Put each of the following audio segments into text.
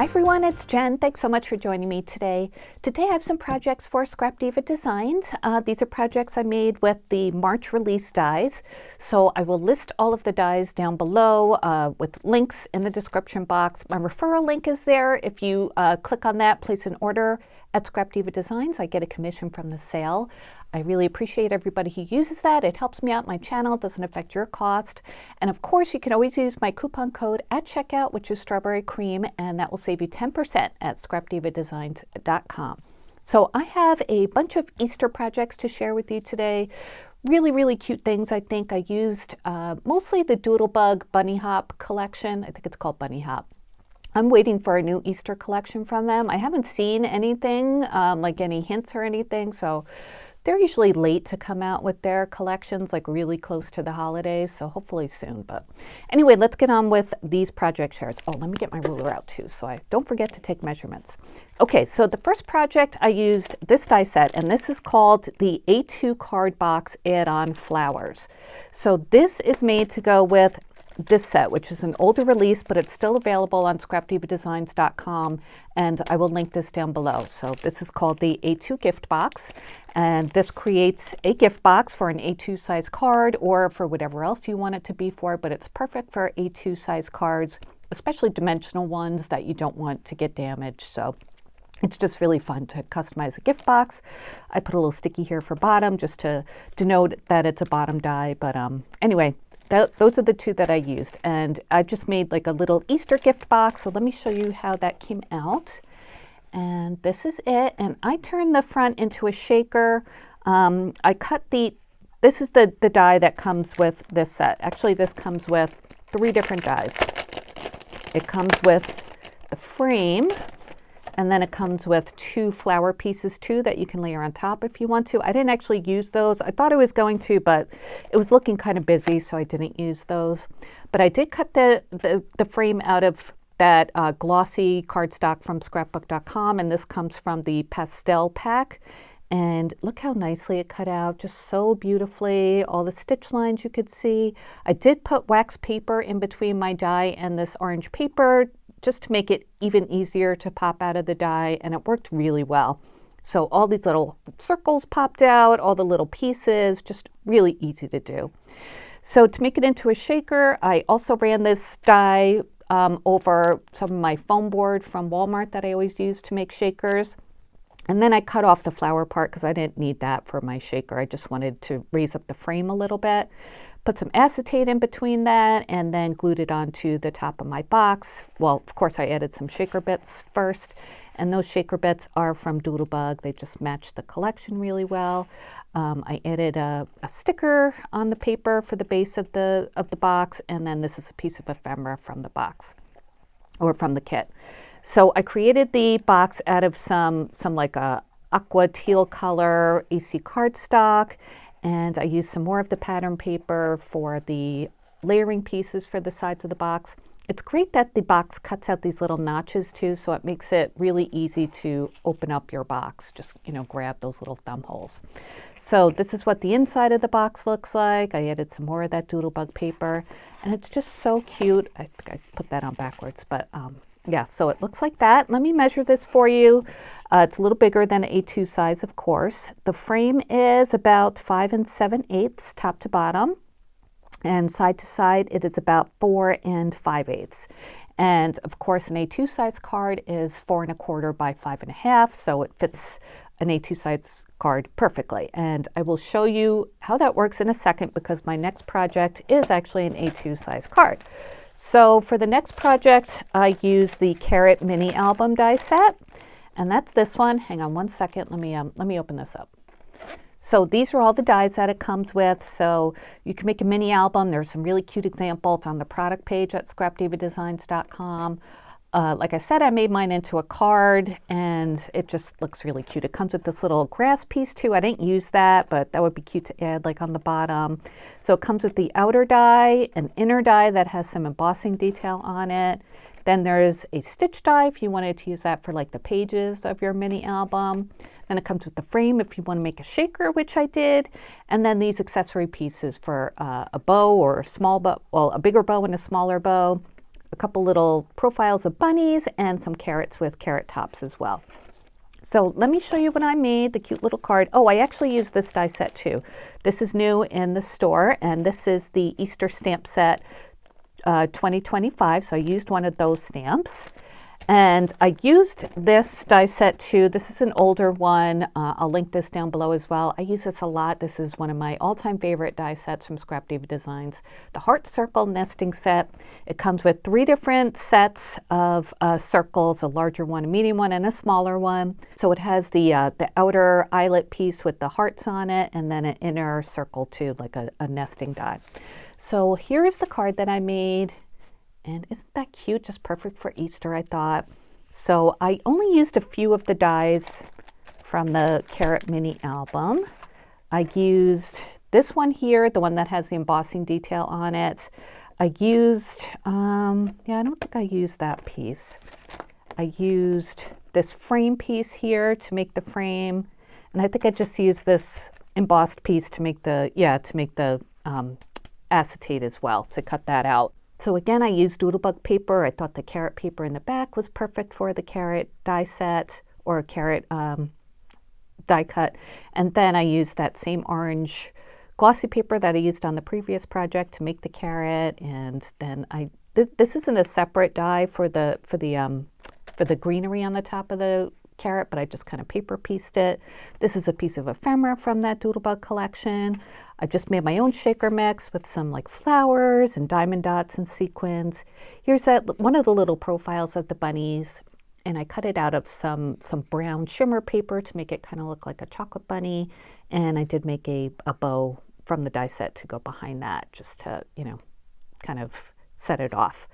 Hi everyone, it's Jen. Thanks so much for joining me today. Today I have some projects for Scrap Diva Designs. These are projects I made with the March release dies. So I will list all of the dies down below with links in the description box. My referral link is there. If you click on that, place an order at Scrap Diva Designs, I get a commission from the sale. I really appreciate everybody who uses that. It helps me out my channel, doesn't affect your cost. And of course, you can always use my coupon code at checkout, which is strawberry cream, and that will save you 10% at scrapdivadesigns.com. So I have a bunch of Easter projects to share with you today. Really cute things. I think I used mostly the Doodlebug Bunny Hop collection. I think it's called Bunny Hop. I'm waiting for a new Easter collection from them. I haven't seen anything, like any hints or anything, so they're usually late to come out with their collections, like really close to the holidays, so hopefully soon. But anyway, let's get on with these project shares. Oh, let me get my ruler out too, so I don't forget to take measurements. Okay, so the first project I used this die set, and this is called the A2 Card Box Add-on Flowers. So this is made to go with this set, which is an older release, but it's still available on scrapdivadesigns.com, and I will link this down below. So this is called the A2 gift box, and this creates a gift box for an A2 size card or for whatever else you want it to be for, but it's perfect for A2 size cards, especially dimensional ones that you don't want to get damaged. So it's just really fun to customize a gift box. I put a little sticky here for bottom just to denote that it's a bottom die, but anyway, those are the two that I used, and I just made like a little Easter gift box. So let me show you how that came out. And this is it. And I turned the front into a shaker. I cut this is the die that comes with this set. Actually, this comes with 3 different dies. It comes with the frame, and then it comes with 2 flower pieces too that you can layer on top if you want to. I didn't actually use those. I thought I was going to, but it was looking kind of busy, so I didn't use those. But I did cut the frame out of that glossy cardstock from scrapbook.com, and this comes from the pastel pack. And look how nicely it cut out, just so beautifully. All the stitch lines you could see. I did put wax paper in between my die and this orange paper, just to make it even easier to pop out of the die, and it worked really well. So all these little circles popped out, all the little pieces, just really easy to do. So to make it into a shaker, I also ran this die over some of my foam board from Walmart that I always use to make shakers. And then I cut off the flower part because I didn't need that for my shaker. I just wanted to raise up the frame a little bit. Put some acetate in between that and then glued it onto the top of my box. Well, of course, I added some shaker bits first, and those shaker bits are from Doodlebug. They just match the collection really well. I added a sticker on the paper for the base of the box, and then this is a piece of ephemera from the box, or from the kit. So I created the box out of some like a aqua teal color AC cardstock, and I used some more of the pattern paper for the layering pieces for the sides of the box. It's great that the box cuts out these little notches too, so it makes it really easy to open up your box. Just, grab those little thumb holes. So this is what the inside of the box looks like. I added some more of that Doodlebug paper, and it's just so cute. I think I put that on backwards, but yeah, so it looks like that. Let me measure this for you. It's a little bigger than A2 size, of course. The frame is about 5 7/8 top to bottom, and side to side it is about 4 5/8. And of course, an A2 size card is 4 1/4 by 5 1/2, so it fits an A2 size card perfectly. And I will show you how that works in a second, because my next project is actually an A2 size card. So for the next project, I use the Carrot Mini Album die set, and that's this one. Hang on one second. Let me open this up. So these are all the dies that it comes with. So you can make a mini album. There's some really cute examples on the product page at scrapdivadesigns.com. Like I said, I made mine into a card, and it just looks really cute. It comes with this little grass piece too. I didn't use that, but that would be cute to add like on the bottom. So it comes with the outer die, an inner die that has some embossing detail on it. Then there's a stitch die if you wanted to use that for like the pages of your mini album. Then it comes with the frame if you want to make a shaker, which I did. And then these accessory pieces for a bow or a small bow, well, a bigger bow and a smaller bow. a couple little profiles of bunnies and some carrots with carrot tops as well. So let me show you what I made, the cute little card. Oh, I actually used this die set too. This is new in the store, and this is the Easter stamp set 2025. So I used one of those stamps. And I used this die set too. This is an older one. I'll link this down below as well. I use this a lot. This is one of my all-time favorite die sets from Scrap Diva Designs. The Heart Circle Nesting Set. It comes with 3 different sets of circles, a larger one, a medium one, and a smaller one. So it has the outer eyelet piece with the hearts on it, and then an inner circle too, like a nesting die. So here is the card that I made. And isn't that cute? Just perfect for Easter, I thought. So I only used a few of the dies from the Carrot Mini album. I used this one here, the one that has the embossing detail on it. I used, yeah, I don't think I used that piece. I used this frame piece here to make the frame. And I think I just used this embossed piece to make the, acetate as well, to cut that out. So again, I used doodlebug paper. I thought the carrot paper in the back was perfect for the carrot die set or carrot die cut. And then I used that same orange glossy paper that I used on the previous project to make the carrot. And then this isn't a separate die for the greenery on the top of the carrot, but I just kind of paper pieced it. This is a piece of ephemera from that doodlebug collection. I just made my own shaker mix with some like flowers and diamond dots and sequins. Here's one of the little profiles of the bunnies, and I cut it out of some brown shimmer paper to make it kind of look like a chocolate bunny. And I did make a bow from the die set to go behind that, just to, kind of set it off.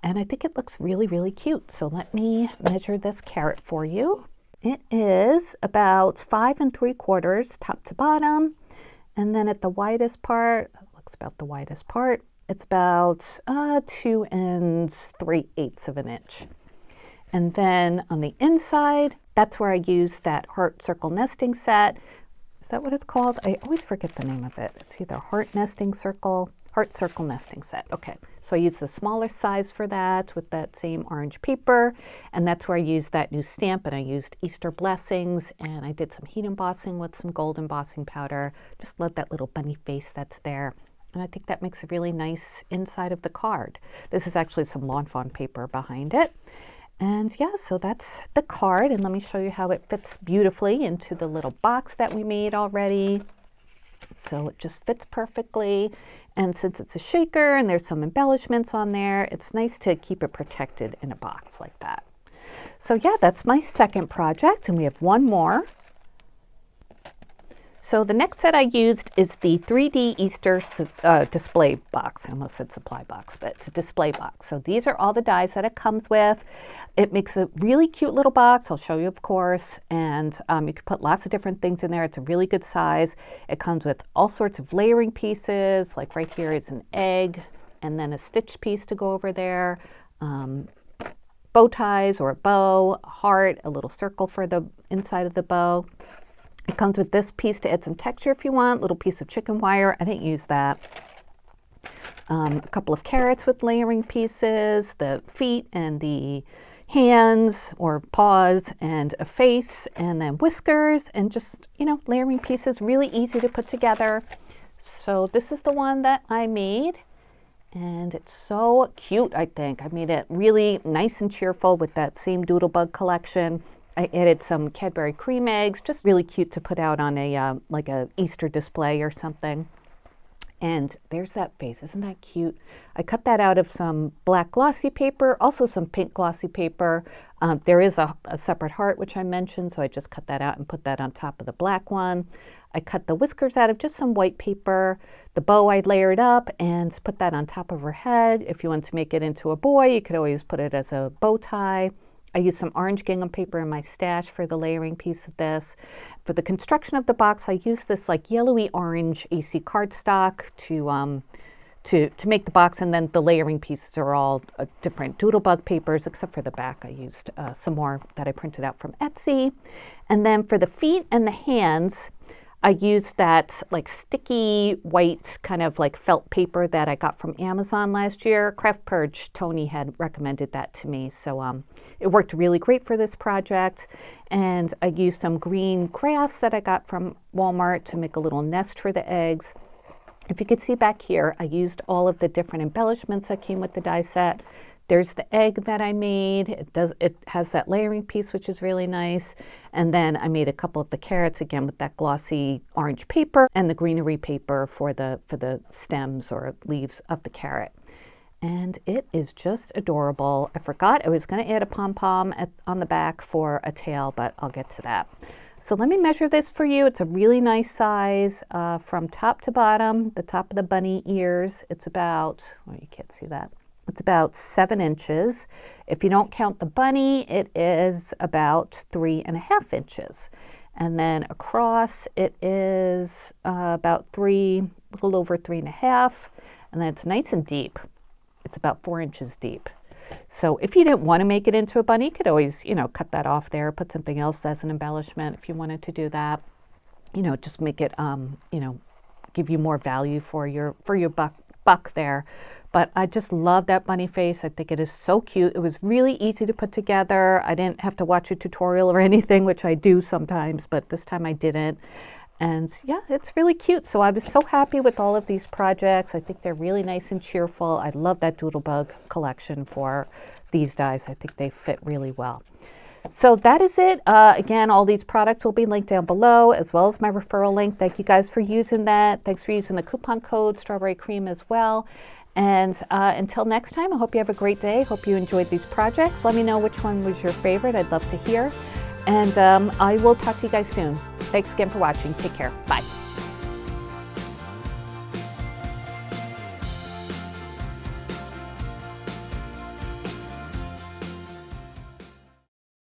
And I think it looks really, really cute. So let me measure this carrot for you. It is about 5 3/4 top to bottom. And then at the widest part, it looks about the widest part, it's about 2 3/8 of an inch. And then on the inside, that's where I used that heart circle nesting set. Is that what it's called? I always forget the name of it. It's either heart circle nesting set. Okay, so I used the smaller size for that with that same orange paper, and that's where I used that new stamp, and I used Easter blessings, and I did some heat embossing with some gold embossing powder. Just love that little bunny face that's there. And I think that makes a really nice inside of the card. This is actually some lawn fawn paper behind it. And yeah, so that's the card, and let me show you how it fits beautifully into the little box that we made already. So it just fits perfectly, and since it's a shaker and there's some embellishments on there, it's nice to keep it protected in a box like that. So yeah, that's my second project, and we have one more. So the next set I used is the 3D Easter display box. I almost said supply box, but it's a display box. So these are all the dies that it comes with. It makes a really cute little box. I'll show you, of course. And you can put lots of different things in there. It's a really good size. It comes with all sorts of layering pieces. Like right here is an egg and then a stitch piece to go over there. Bow ties or a bow, a heart, a little circle for the inside of the bow. It comes with this piece to add some texture if you want, little piece of chicken wire. I didn't use that. A couple of carrots with layering pieces, the feet and the hands or paws, and a face, and then whiskers, and just, layering pieces, really easy to put together. So this is the one that I made, and it's so cute, I think. I made it really nice and cheerful with that same Doodlebug collection. I added some Cadbury cream eggs, just really cute to put out on a like a Easter display or something. And there's that face, isn't that cute? I cut that out of some black glossy paper, also some pink glossy paper. There is a separate heart, which I mentioned, so I just cut that out and put that on top of the black one. I cut the whiskers out of just some white paper. The bow I layered up and put that on top of her head. If you want to make it into a boy, you could always put it as a bow tie. I used some orange gingham paper in my stash for the layering piece of this. For the construction of the box, I used this like yellowy orange AC cardstock to make the box, and then the layering pieces are all different Doodlebug papers, except for the back. I used some more that I printed out from Etsy. And then for the feet and the hands, I used that like sticky white kind of like felt paper that I got from Amazon last year. Craft Purge, Tony had recommended that to me. So it worked really great for this project. And I used some green grass that I got from Walmart to make a little nest for the eggs. If you could see back here, I used all of the different embellishments that came with the die set. There's the egg that I made. It has that layering piece, which is really nice. And then I made a couple of the carrots again with that glossy orange paper and the greenery paper for the stems or leaves of the carrot. And it is just adorable. I forgot I was going to add a pom-pom on the back for a tail, but I'll get to that. So let me measure this for you. It's a really nice size from top to bottom. The top of the bunny ears, it's about, well, you can't see that. It's about 7 inches. If you don't count the bunny, it is about 3.5 inches. And then across, it is about a little over 3.5. And then it's nice and deep. It's about 4 inches deep. So if you didn't want to make it into a bunny, you could always, cut that off there, put something else as an embellishment if you wanted to do that. Just make it, give you more value for your buck there. But I just love that bunny face. I think it is so cute. It was really easy to put together. I didn't have to watch a tutorial or anything, which I do sometimes, but this time I didn't. And yeah, it's really cute. So I was so happy with all of these projects. I think they're really nice and cheerful. I love that Doodlebug collection for these dies. I think they fit really well. So that is it. Again, all these products will be linked down below, as well as my referral link. Thank you guys for using that. Thanks for using the coupon code Strawberry Cream as well. And until next time, I hope you have a great day. Hope you enjoyed these projects. Let me know which one was your favorite. I'd love to hear. And I will talk to you guys soon. Thanks again for watching. Take care. Bye.